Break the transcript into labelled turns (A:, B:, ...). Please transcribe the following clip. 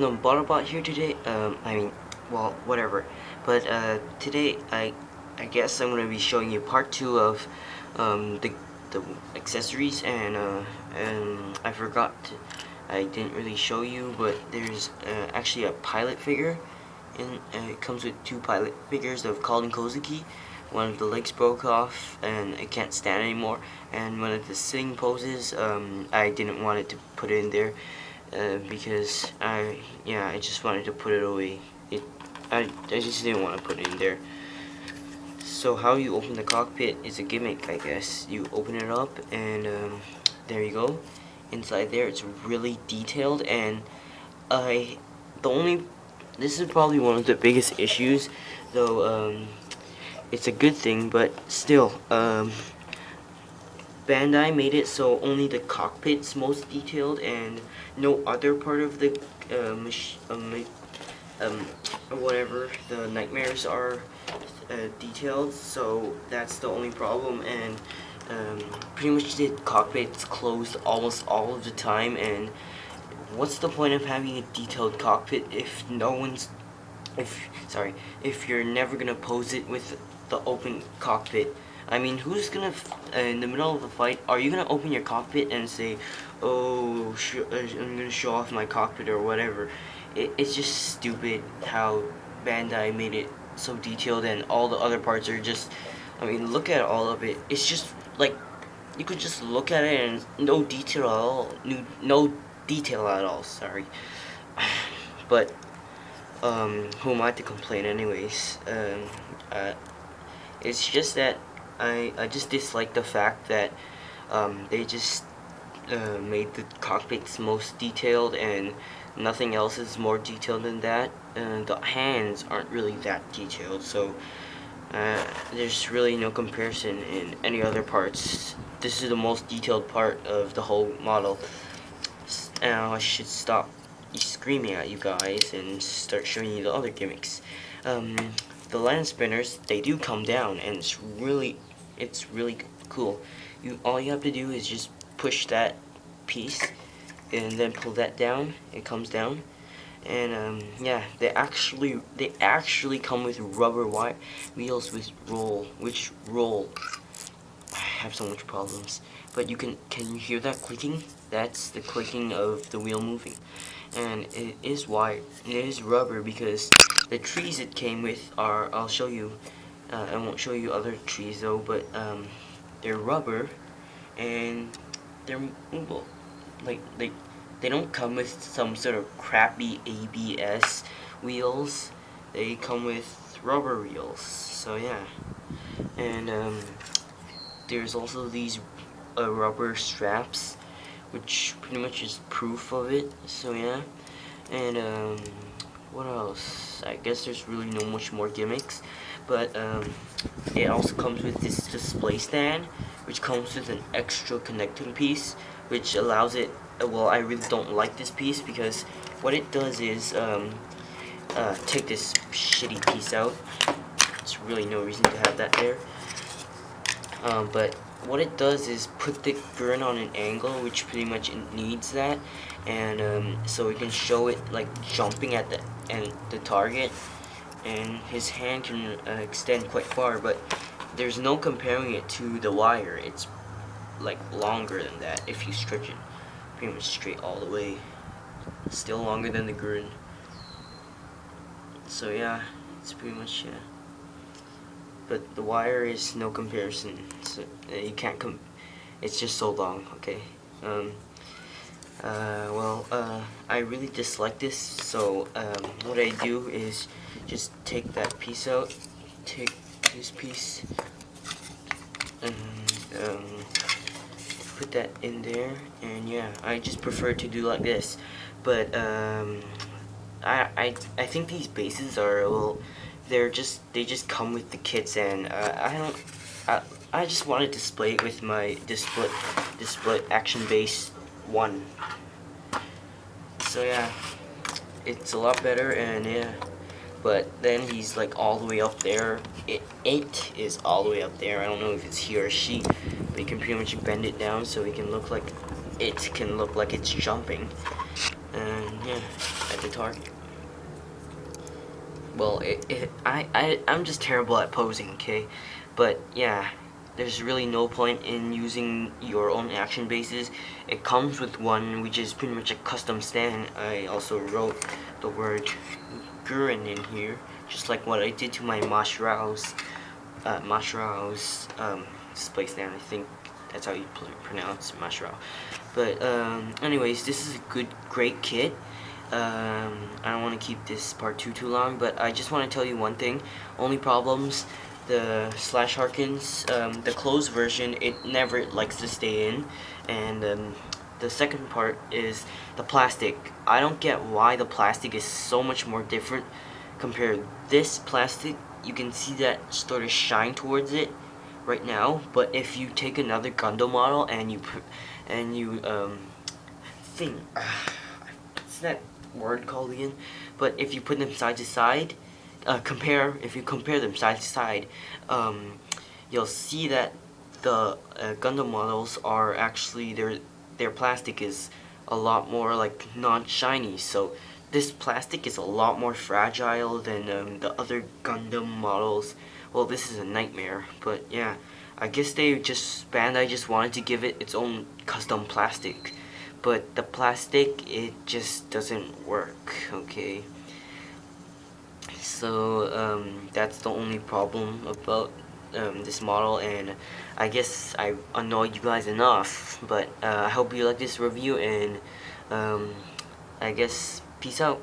A: gonna bot here today. Well, whatever. But today I guess I'm gonna be showing you part two of the accessories, and I forgot. I didn't really show you, but there's actually a pilot figure, and it comes with two pilot figures of Colin Kozuki. One of the legs broke off and it can't stand anymore, and one of the sitting poses, I didn't want it to put it in there because I just wanted to put it away. I just didn't want to put it in there. So how you open the cockpit is a gimmick, I guess. You open it up and there you go. Inside there it's really detailed, and this is probably one of the biggest issues, though it's a good thing, but still, Bandai made it so only the cockpit's most detailed and no other part of the whatever the nightmares are detailed, so that's the only problem. And pretty much the cockpit's closed almost all of the time, and what's the point of having a detailed cockpit if if you're never gonna pose it with the open cockpit? I mean, who's gonna in the middle of a fight, are you gonna open your cockpit and say, oh, I'm gonna show off my cockpit or whatever? It's just stupid how Bandai made it so detailed, and all the other parts are just, I mean, look at all of it. It's just like, you could just look at it and no detail at all. No detail at all, sorry. But who am I to complain anyways? It's just that I just dislike the fact that they just made the cockpits most detailed, and nothing else is more detailed than that. The hands aren't really that detailed, so there's really no comparison in any other parts. This is the most detailed part of the whole model. Now I should stop screaming at you guys and start showing you the other gimmicks. The land spinners, they do come down, and it's really cool. All you have to do is just push that piece and then pull that down. It comes down, and yeah, they actually come with rubber wheels which roll. I have so much problems, but can you hear that clicking? That's the clicking of the wheel moving, and it is rubber, because the trees it came with are, I'll show you. I won't show you other trees though, but they're rubber, and they're movable. Like they don't come with some sort of crappy ABS wheels. They come with rubber wheels. So yeah, and there's also these rubber straps, which pretty much is proof of it. So yeah, and what else? I guess there's really no much more gimmicks, but it also comes with this display stand, which comes with an extra connecting piece, which allows it. Well, I really don't like this piece, because what it does is take this shitty piece out. There's really no reason to have that there. But what it does is put the guren on an angle, which pretty much it needs that, and so we can show it like jumping at the target, and his hand can extend quite far. But there's no comparing it to the wire. It's like longer than that if you stretch it pretty much straight all the way. Still longer than the guren. So yeah, it's pretty much, yeah. But the wire is no comparison. So you can't it's just so long. Okay. I really dislike this. So what I do is just take that piece out, take this piece, and put that in there, and yeah, I just prefer to do like this. But I think these bases are, well, they just come with the kits, and I just want to display it with my display action base 1. So yeah, it's a lot better, and yeah. But then he's like all the way up there. It is all the way up there. I don't know if it's he or she, but you can pretty much bend it down so it can look like it's jumping. And yeah, a guitar. Well, I'm just terrible at posing, okay? But yeah, there's really no point in using your own action bases. It comes with one, which is pretty much a custom stand. I also wrote the word guren in here, just like what I did to my Mashrao's display stand. I think that's how you pronounce Mashrao. But anyways, this is a great kit. I don't want to keep this part too long, but I just want to tell you one thing. Only problems: the Slash Harkins, the closed version, it never likes to stay in, and the second part is the plastic. I don't get why the plastic is so much more different compared to this plastic. You can see that sort of shine towards it right now, but if you take another Gundam model and you think what's that word called again? But if you put them side to side, if you compare them side to side, you'll see that the Gundam models are actually their plastic is a lot more like non-shiny. So this plastic is a lot more fragile than the other Gundam models. Well, this is a nightmare, but yeah, I guess Bandai just wanted to give it its own custom plastic, but the plastic, it just doesn't work, okay? So that's the only problem about this model, and I guess I annoyed you guys enough, but I hope you like this review, and I guess peace out.